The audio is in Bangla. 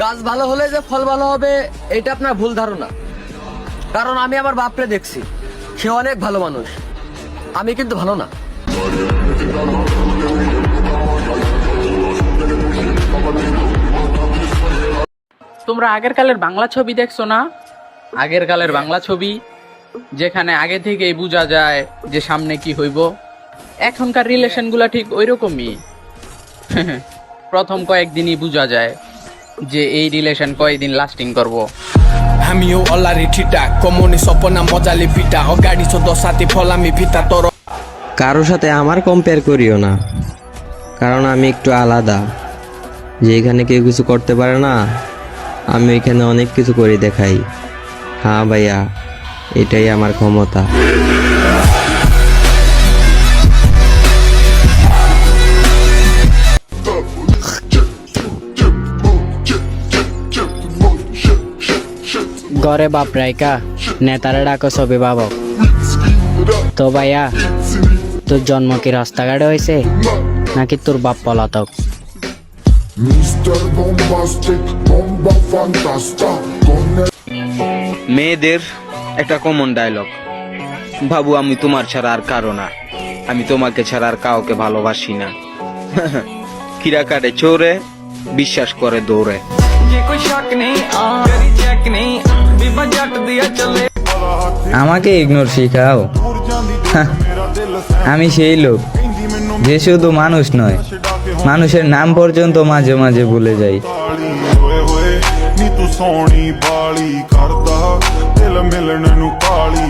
গাছ ভালো হলে যে ফল ভালো হবে এটা আপনার ভুল ধারণা। কারণ আমি আমার বাপরে দেখছি, সে অনেক ভালো মানুষ, আমি কিন্তু ভালো না। তোমরা আগের কালের বাংলা ছবি দেখছো না? আগের কালের বাংলা ছবি যেখানে আগে থেকেই বোঝা যায় যে সামনে কি হইব। এখনকার রিলেশন গুলা ঠিক ওই রকমই। প্রথম কয়েকদিনই বোঝা যায় যে এই রিলেশন কয়েকদিন লাস্টিং করব। Hamio olari tita komoni sopona mojali pita ogadi sodo sati folami pita toro কারোর সাথে আমার কম্পেয়ার করিও না, কারণ আমি একটু আলাদা। যেখানে কেউ কিছু করতে পারে না, আমি এখানে অনেক কিছু করে দেখাই। হ্যাঁ ভাইয়া, এটাই আমার ক্ষমতা। গরে বাপ রাইকা নেতারা ডাকো ছবি বাবক। তো ভাইয়া, তোর জন্ম কি রাস্তাঘাটে হয়েছে নাকি তোর বাপ পলাতক? Mr. Bombastic, bomba fantasta, con el মেয়েদের একটা কমন ডায়লগ, বাবু আমি তোমার ছাড়া আর কারো না, আমি তোমাকে ছাড়া আর কাউকে ভালোবাসি না। কিরা কাটে চোরে, বিশ্বাস করে দৌড়ে। আমাকে ইগনোর শিখাও? আমি সেই লোক যে শুধু মানুষ নয়, মানুষের নাম পর্যন্ত মাঝে মাঝে ভুলে যাই। ਹੋਏ ਹੋਏ ਨੀ ਤੂੰ ਸੋਹਣੀ ਬਾਲੀ ਕਰਦਾ ਦਿਲ ਮਿਲਣ ਨੂੰ ਕਾਲੀ